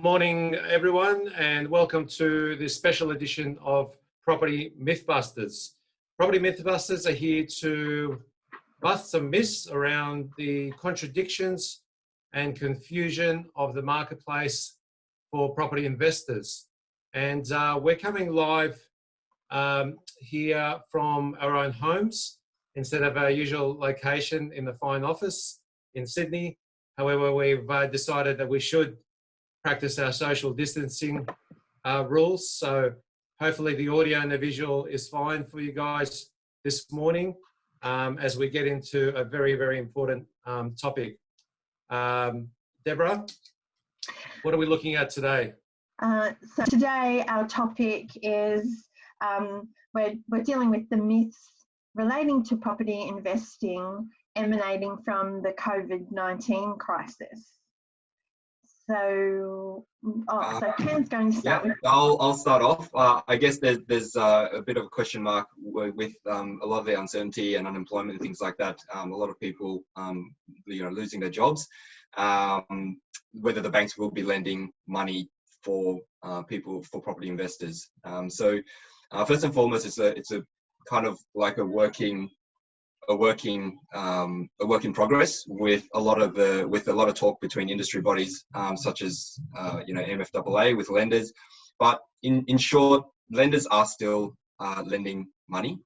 Morning, everyone, and welcome to this special edition of Property Mythbusters. Property Mythbusters are here to bust some myths around the contradictions and confusion of the marketplace for property investors. And we're coming live here from our own homes instead of our usual location in the fine office in Sydney. However, we've decided that we should practice our social distancing rules. So hopefully the audio and the visual is fine for you guys this morning as we get into a very, very important topic. Deborah, what are we looking at today? So today our topic is we're dealing with the myths relating to property investing emanating from the COVID-19 crisis. So, so Ken's going to start with. I'll start off. I guess there's a bit of a question mark with a lot of the uncertainty and unemployment and things like that. A lot of people, losing their jobs. Whether the banks will be lending money for property investors. So, first and foremost, it's a kind of like a work in progress with a lot of talk between industry bodies such as MFAA with lenders, but in short, lenders are still lending money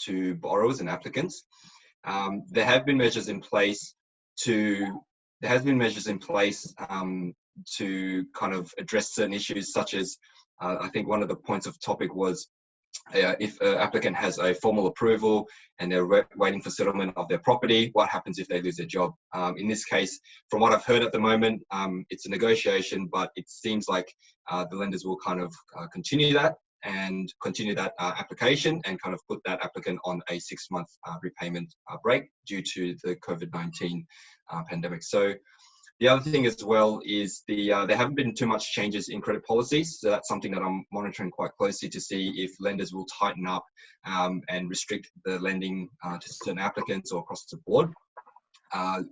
to borrowers and applicants. There have been measures in place to kind of address certain issues, such as I think one of the points of topic was if an applicant has a formal approval and they're waiting for settlement of their property, what happens if they lose their job? In this case, from what I've heard at the moment, it's a negotiation, but it seems like the lenders will kind of continue that application and kind of put that applicant on a 6-month repayment break due to the COVID-19 pandemic. So the other thing as well is there haven't been too much changes in credit policies. So that's something that I'm monitoring quite closely to see if lenders will tighten up and restrict the lending to certain applicants or across the board.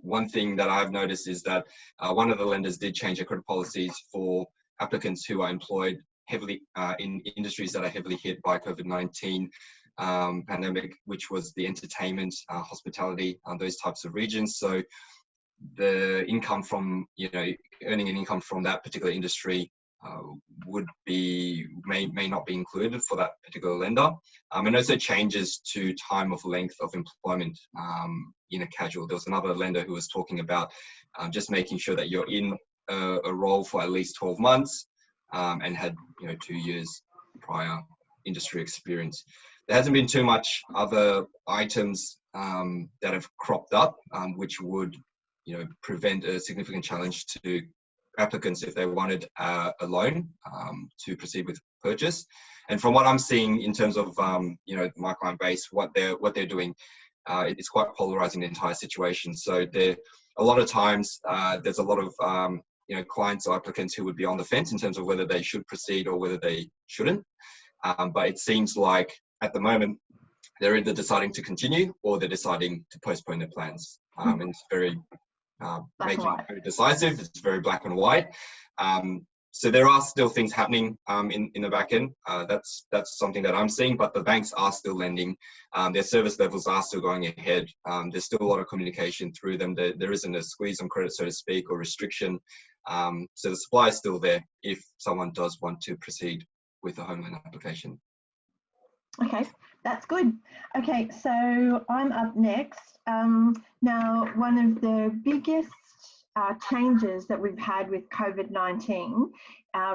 One thing that I've noticed is that one of the lenders did change their credit policies for applicants who are employed heavily in industries that are heavily hit by COVID-19 pandemic, which was the entertainment, hospitality, those types of regions. So the income from earning an income from that particular industry may not be included for that particular lender, and also changes to time of length of employment in a casual. There was another lender who was talking about just making sure that you're in a role for at least 12 months and had 2 years prior industry experience. There hasn't been too much other items that have cropped up which would prevent a significant challenge to applicants if they wanted a loan to proceed with purchase. And from what I'm seeing in terms of my client base, what they're doing, it's quite polarizing the entire situation. So a lot of times there's a lot of clients or applicants who would be on the fence in terms of whether they should proceed or whether they shouldn't. But it seems like at the moment they're either deciding to continue or they're deciding to postpone their plans. And it's very very decisive. It's very black and white. So there are still things happening in the back end. That's something that I'm seeing, but the banks are still lending. Their service levels are still going ahead. There's still a lot of communication through them. There isn't a squeeze on credit, so to speak, or restriction. So the supply is still there if someone does want to proceed with a home loan application. Okay, that's good. Okay, so I'm up next. Now, one of the biggest changes that we've had with COVID-19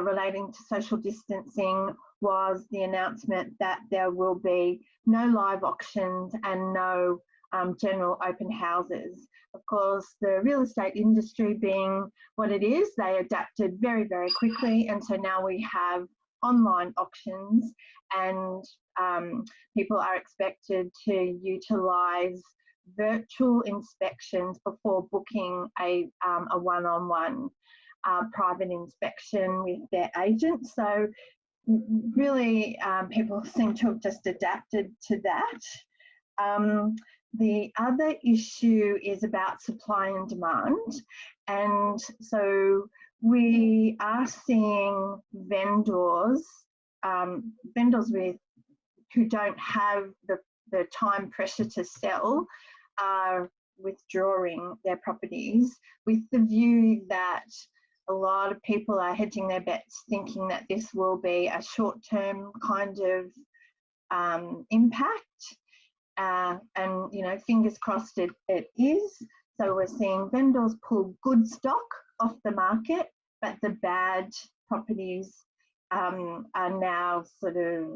relating to social distancing was the announcement that there will be no live auctions and no general open houses. Of course, the real estate industry being what it is, they adapted very, very quickly, and so now we have online auctions, and people are expected to utilise virtual inspections before booking a one-on-one private inspection with their agent. So really people seem to have just adapted to that. The other issue is about supply and demand. And so we are seeing vendors who don't have the time pressure to sell are withdrawing their properties with the view that a lot of people are hedging their bets, thinking that this will be a short-term kind of impact. And, you know, fingers crossed it is. So we're seeing vendors pull good stock off the market, but the bad properties are now sort of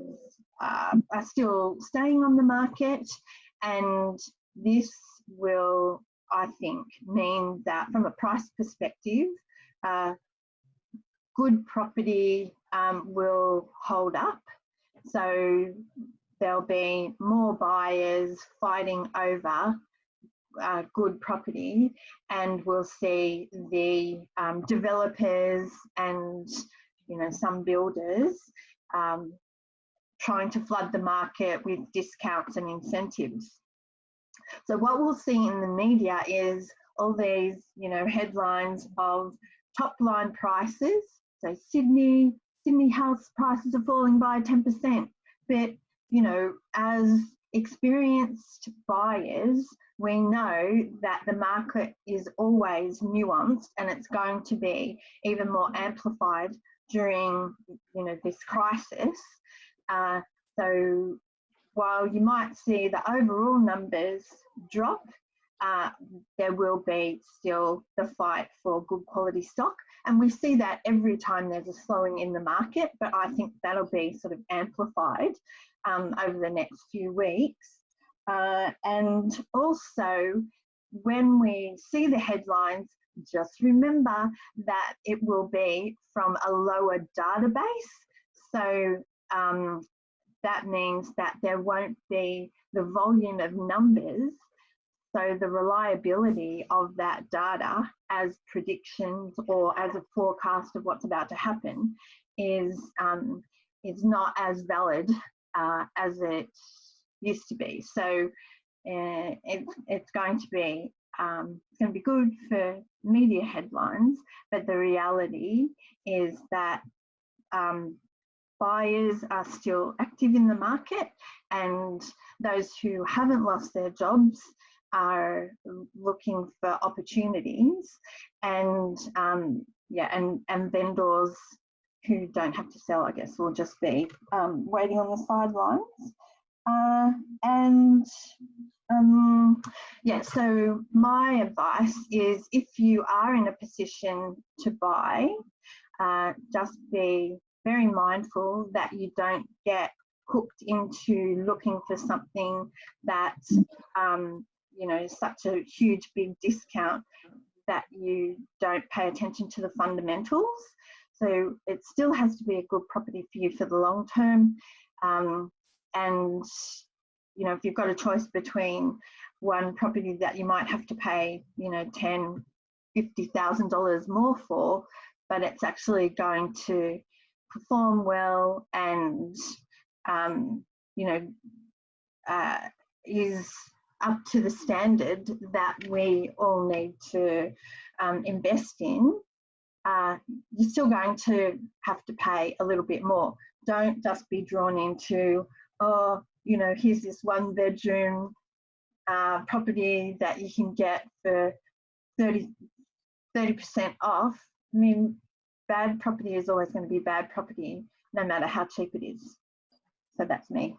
are still staying on the market. And this will, I think, mean that from a price perspective, good property will hold up. So there'll be more buyers fighting over good property, and we'll see the developers and, you know, some builders trying to flood the market with discounts and incentives. So what we'll see in the media is all these, you know, headlines of top line prices. So Sydney house prices are falling by 10%. But, you know, as experienced buyers, we know that the market is always nuanced, and it's going to be even more amplified during, you know, this crisis. So while you might see the overall numbers drop, there will be still the fight for good quality stock. And we see that every time there's a slowing in the market, but I think that'll be sort of amplified over the next few weeks. And also, when we see the headlines, just remember that it will be from a lower database. So that means that there won't be the volume of numbers. So the reliability of that data as predictions or as a forecast of what's about to happen is not as valid as it used to be. So it's going to be good for media headlines, but the reality is that buyers are still active in the market, and those who haven't lost their jobs are looking for opportunities, and and vendors who don't have to sell, I guess, will just be waiting on the sidelines. So my advice is, if you are in a position to buy, just be very mindful that you don't get hooked into looking for something that's you know, such a huge big discount that you don't pay attention to the fundamentals. So it still has to be a good property for you for the long term. And, you know, if you've got a choice between one property that you might have to pay, you know, $10,000, $50,000 more for, but it's actually going to perform well and, you know, is up to the standard that we all need to invest in, you're still going to have to pay a little bit more. Don't just be drawn into, oh, you know, here's this one bedroom property that you can get for 30% off. I mean, bad property is always going to be bad property, no matter how cheap it is. So that's me.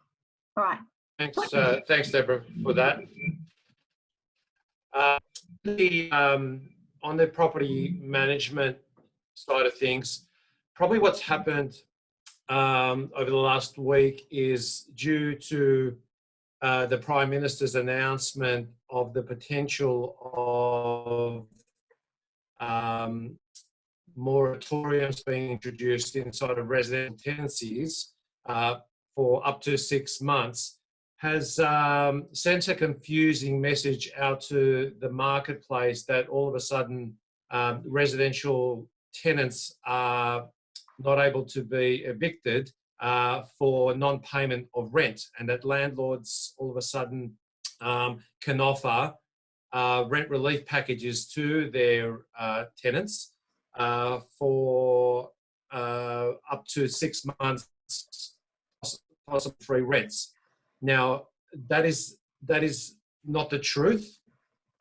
All right. Thanks, Deborah, for that. On the property management side of things, probably what's happened over the last week is due to the Prime Minister's announcement of the potential of moratoriums being introduced inside of residential tenancies for up to 6 months, has sent a confusing message out to the marketplace that all of a sudden residential tenants are not able to be evicted for non-payment of rent, and that landlords all of a sudden can offer rent relief packages to their tenants for up to 6 months possible free rents. Now, that is not the truth,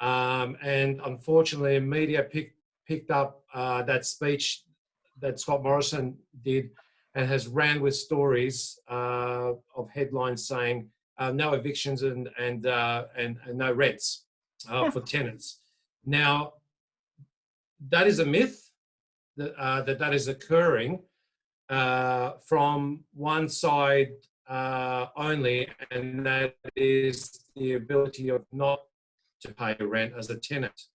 and unfortunately, media picked up that speech that Scott Morrison did and has ran with stories of headlines saying no evictions and no rents for tenants. Now, that is a myth that is occurring from one side only, and that is the ability of not to pay rent as a tenant.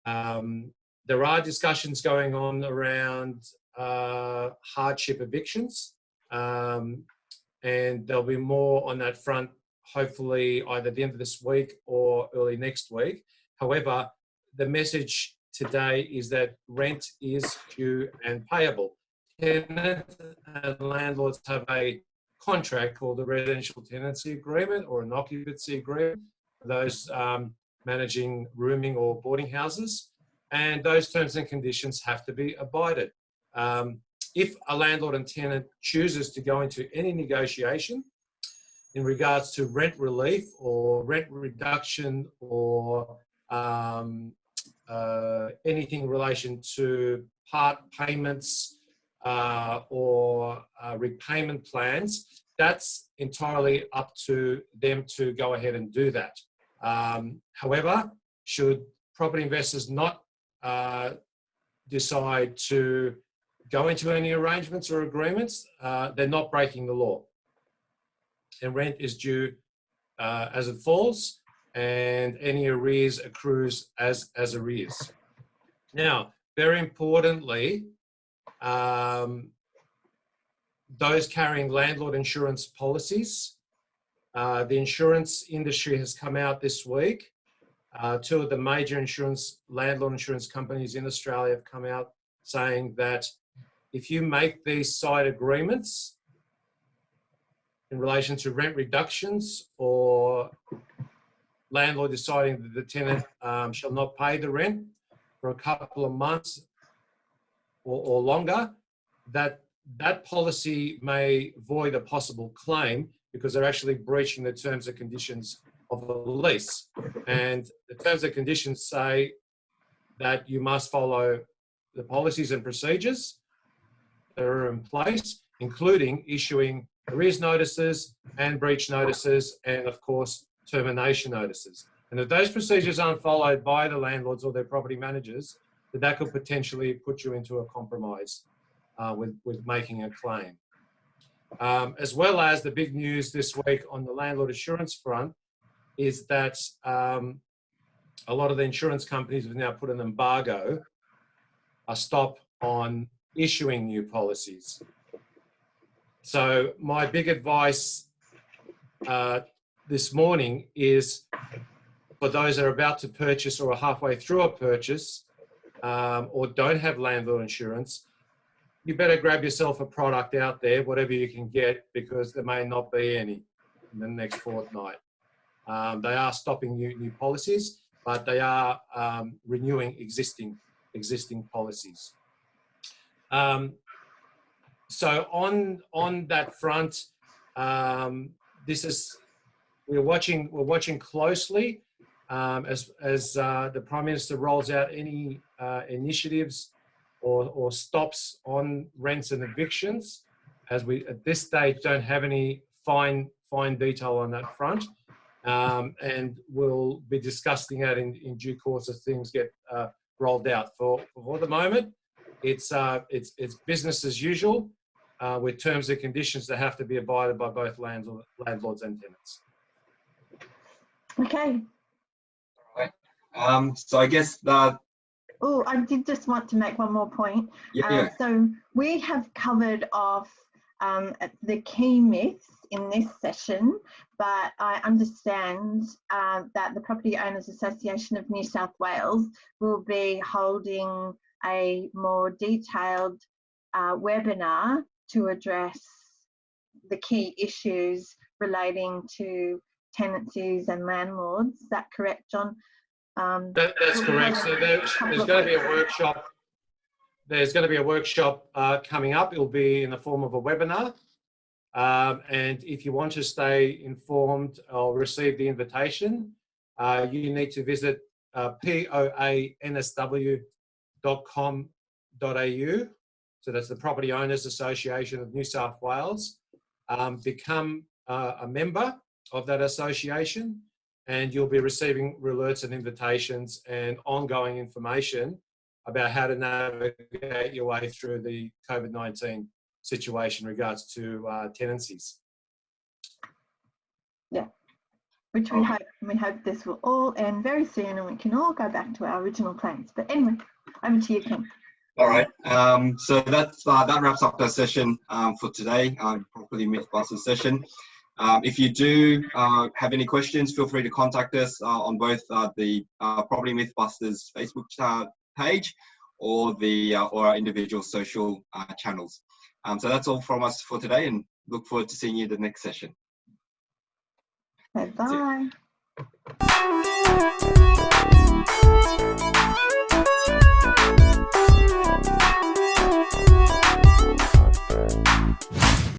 There are discussions going on around hardship evictions, and there'll be more on that front, hopefully either the end of this week or early next week. However, the message today is that rent is due and payable. Tenants and landlords have a contract called the Residential Tenancy Agreement or an occupancy agreement for those managing rooming or boarding houses, and those terms and conditions have to be abided. If a landlord and tenant chooses to go into any negotiation in regards to rent relief or rent reduction or anything in relation to part payments or repayment plans, that's entirely up to them to go ahead and do that. However, should property investors not decide to go into any arrangements or agreements, they're not breaking the law. And rent is due as it falls, and any arrears accrues as arrears. Now, very importantly, those carrying landlord insurance policies, the insurance industry has come out this week. Two of the major landlord insurance companies in Australia have come out saying that if you make these side agreements in relation to rent reductions or landlord deciding that the tenant shall not pay the rent for a couple of months or longer, that policy may void a possible claim because they're actually breaching the terms and conditions of the lease. And the terms and conditions say that you must follow the policies and procedures that are in place, including issuing arrears notices and breach notices and, of course, termination notices. And if those procedures aren't followed by the landlords or their property managers, that could potentially put you into a compromise with making a claim. As well as the big news this week on the landlord insurance front is that a lot of the insurance companies have now put an embargo, a stop on issuing new policies. So my big advice this morning is for those that are about to purchase or are halfway through a purchase or don't have landlord insurance, you better grab yourself a product out there, whatever you can get, because there may not be any in the next fortnight. They are stopping new policies, but they are renewing existing policies. So on that front, we're watching closely as the Prime Minister rolls out any initiatives or stops on rents and evictions, as we at this stage don't have any fine detail on that front, and we'll be discussing that in due course as things get rolled out. For the moment, it's business as usual with terms and conditions that have to be abided by both landlords and tenants. Okay. All right. So I guess that. Oh, I did just want to make one more point. Yeah. So we have covered off the key myths in this session, but I understand that the Property Owners Association of New South Wales will be holding a more detailed webinar to address the key issues relating to tenancies and landlords. Is that correct, John? That's correct. So there's going to be a workshop. there's going to be a workshop coming up. It'll be in the form of a webinar. And if you want to stay informed or receive the invitation, you need to visit poansw.com.au. So that's the Property Owners Association of New South Wales. Become a member of that association, and you'll be receiving alerts and invitations and ongoing information about how to navigate your way through the COVID-19 situation in regards to tenancies. Yeah, which we hope this will all end very soon and we can all go back to our original plans. But anyway, over to you, Ken. All right, so that wraps up the session for today, Property Mythbusters session. If you do have any questions, feel free to contact us on both the Property Mythbusters Facebook page or our individual social channels. So that's all from us for today, and look forward to seeing you in the next session. Bye-bye.